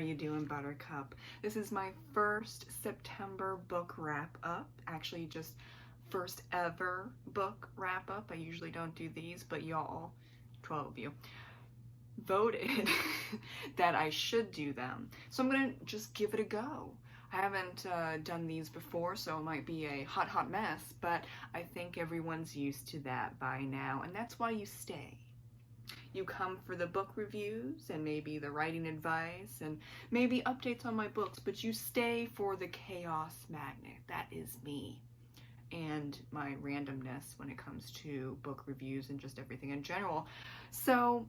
you doing, Buttercup? This is my first September book wrap-up. Actually, just first ever book wrap-up. I usually don't do these, but y'all, 12 of you, voted that I should do them. So I'm gonna just give it a go. I haven't done these before, so it might be a hot mess, but I think everyone's used to that by now, and that's why you stay. You come for the book reviews and maybe the writing advice and maybe updates on my books, but you stay for the chaos magnet. That is me and my randomness when it comes to book reviews and just everything in general. So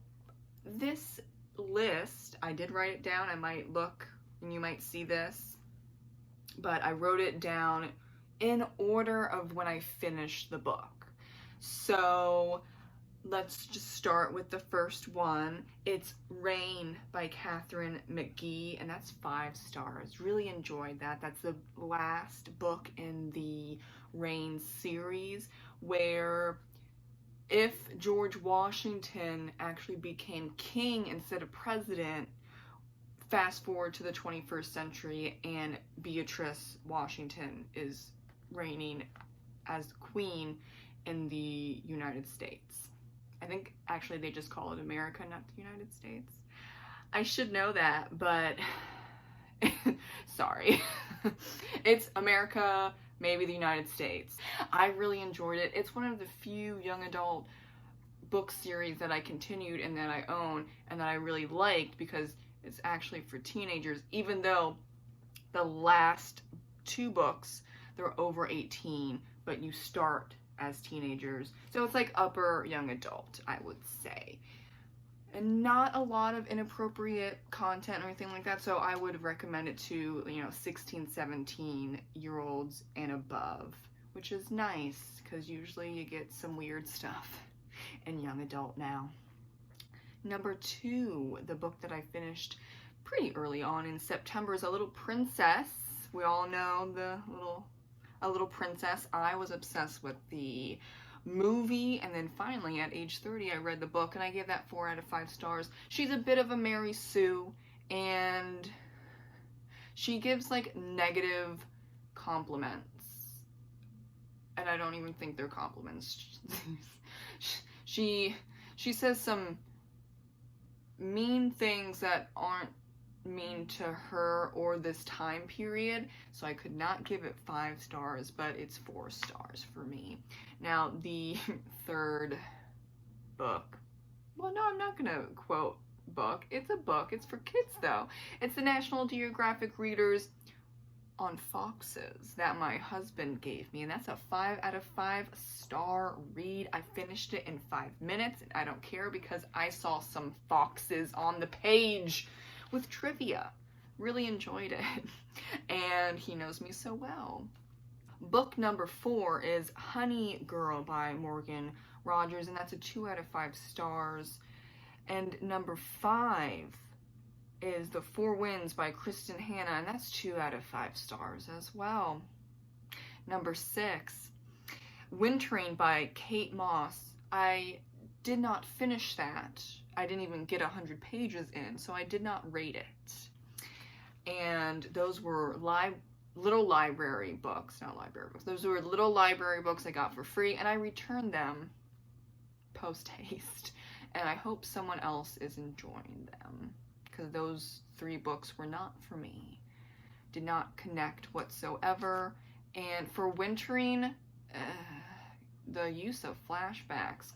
this list, I did write it down. I might look and you might see this, but I wrote it down in order of when I finished the book. So let's just start with the first one. It's Rain by Katharine McGee, and that's 5 stars. Really enjoyed that. That's the last book in the Rain series, where if George Washington actually became king instead of president, fast forward to the 21st century and Beatrice Washington is reigning as queen in the United States. I think actually they just call it America, not the United States. I should know that, but sorry. It's America, maybe the United States. I really enjoyed it. It's one of the few young adult book series that I continued and that I own and that I really liked because it's actually for teenagers, even though the last 2 books, they're over 18, but you start as teenagers. So it's like upper young adult, I would say. And not a lot of inappropriate content or anything like that, so I would recommend it to, 16, 17-year-olds and above, which is nice, because usually you get some weird stuff in young adult now. Number 2, the book that I finished pretty early on in September, is A Little Princess. We all know A Little Princess. I was obsessed with the movie, and then finally at age 30 I read the book and I gave that 4 out of 5 stars. She's a bit of a Mary Sue, and she gives like negative compliments, and I don't even think they're compliments. she says some mean things that aren't mean to her or this time period, so I could not give it 5 stars, but it's 4 stars for me. Now the third book, well, no, I'm not gonna quote book. It's a book. It's for kids though. It's the National Geographic Readers on Foxes that my husband gave me, and that's a 5 out of 5 star read. I finished it in 5 minutes, and I don't care because I saw some foxes on the page with trivia. Really enjoyed it. And he knows me so well. Book number 4 is Honey Girl by Morgan Rogers, and that's a 2 out of 5 stars. And number 5 is The 4 Winds by Kristen Hanna, and that's 2 out of 5 stars as well. Number 6, Wintering by Kate Moss. I did not finish that. I didn't even get 100 pages in, so I did not rate it. And those were little library books, not library books. Those were little library books I got for free, and I returned them post haste. And I hope someone else is enjoying them, because those 3 books were not for me. Did not connect whatsoever. And for Wintering, the use of flashbacks,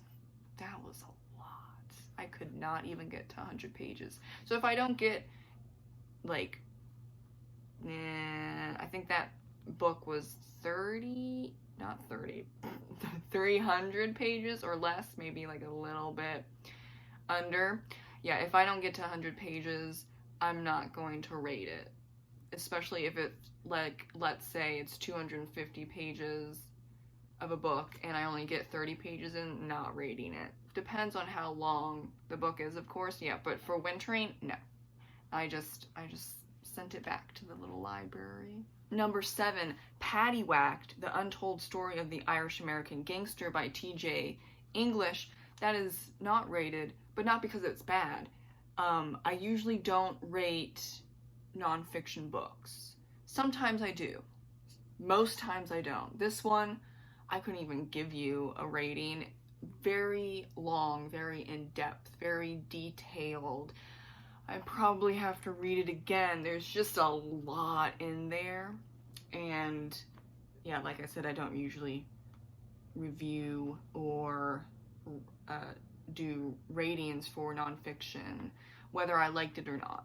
that was a lot. I could not even get to 100 pages. So if I don't get, like, I think that book was 300 pages or less, maybe like a little bit under. Yeah, if I don't get to 100 pages, I'm not going to rate it. Especially if it's like, let's say it's 250 pages of a book and I only get 30 pages in, not rating it. Depends on how long the book is, of course, yeah, but for Wintering, no. I just sent it back to the little library. Number 7, Paddywhacked, The Untold Story of the Irish-American Gangster by T.J. English. That is not rated, but not because it's bad. I usually don't rate nonfiction books. Sometimes I do. Most times I don't. This one, I couldn't even give you a rating. Very long, very in-depth, very detailed. I probably have to read it again. There's just a lot in there. And yeah, like I said, I don't usually review or do ratings for nonfiction, whether I liked it or not.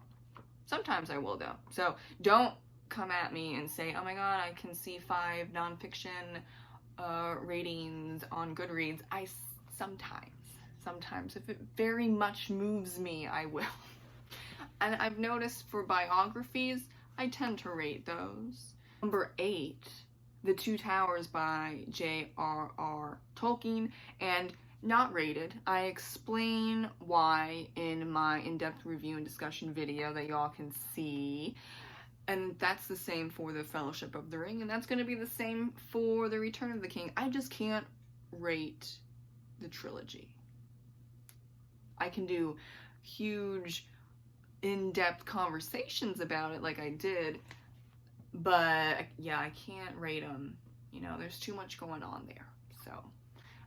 Sometimes I will, though. So don't come at me and say, oh my god, I can see 5 nonfiction ratings on Goodreads. Sometimes, if it very much moves me, I will. And I've noticed for biographies, I tend to rate those. Number 8, The Two Towers by J.R.R. Tolkien, and not rated. I explain why in my in-depth review and discussion video that y'all can see. And that's the same for The Fellowship of the Ring, and that's going to be the same for The Return of the King. I just can't rate the trilogy. I can do huge, in-depth conversations about it like I did, but yeah, I can't rate them. You know, there's too much going on there. So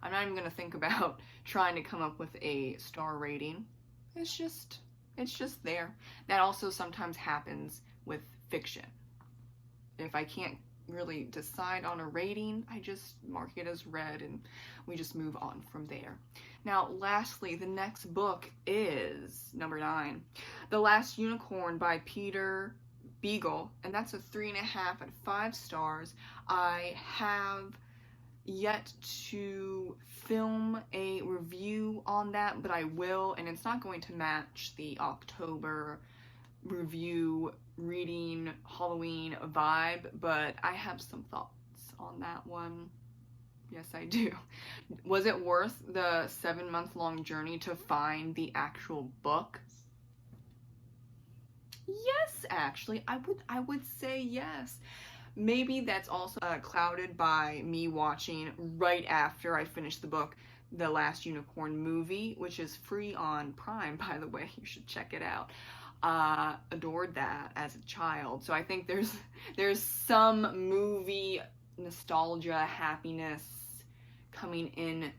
I'm not even going to think about trying to come up with a star rating. It's just there. That also sometimes happens with fiction. If I can't really decide on a rating, I just mark it as read and we just move on from there. Now, lastly, the next book is number 9, The Last Unicorn by Peter Beagle, and that's a 3.5 out of 5 stars. I have yet to film a review on that, but I will, and it's not going to match the October review reading Halloween vibe, but I have some thoughts on that one. Yes, I do. Was it worth the 7-month-long journey to find the actual book? Yes, actually, I would say yes. Maybe that's also clouded by me watching right after I finished the book, The Last Unicorn movie, which is free on Prime, by the way. You should check it out. Adored that as a child. So I think there's some movie nostalgia, happiness coming in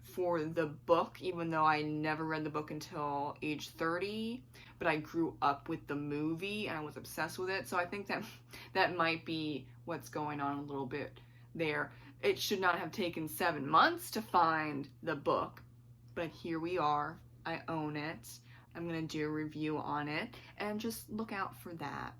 for the book, even though I never read the book until age 30, but I grew up with the movie and I was obsessed with it. So I think that might be what's going on a little bit there. It should not have taken 7 months to find the book, but here we are. I own it. I'm gonna do a review on it, and just look out for that.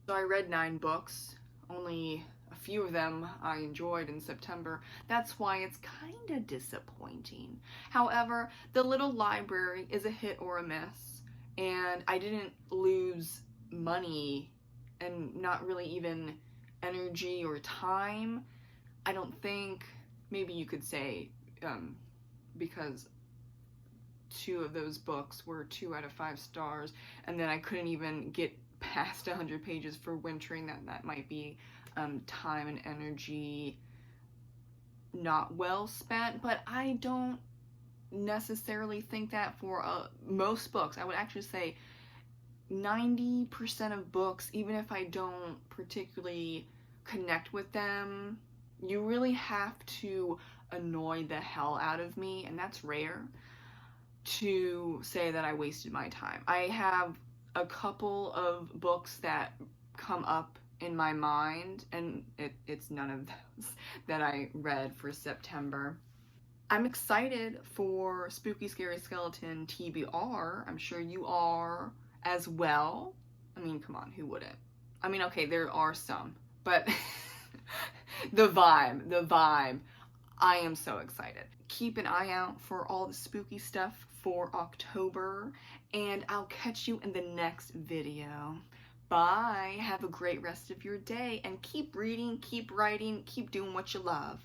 So I read 9 books, only a few of them I enjoyed in September. That's why it's kind of disappointing. However, the little library is a hit or a miss, and I didn't lose money and not really even energy or time. I don't think, maybe you could say, because 2 of those books were 2 out of 5 stars, and then I couldn't even get past 100 pages for wintering. That might be time and energy not well spent, but I don't necessarily think that for most books. I would actually say 90% of books, even if I don't particularly connect with them, you really have to annoy the hell out of me, and that's rare, to say that I wasted my time. I have a couple of books that come up in my mind, and it's none of those that I read for September. I'm excited for Spooky Scary Skeleton TBR. I'm sure you are as well. I mean, come on, who wouldn't? I mean, okay, there are some, but the vibe, I am so excited. Keep an eye out for all the spooky stuff for October, and I'll catch you in the next video. Bye. Have a great rest of your day, and keep reading, keep writing, keep doing what you love.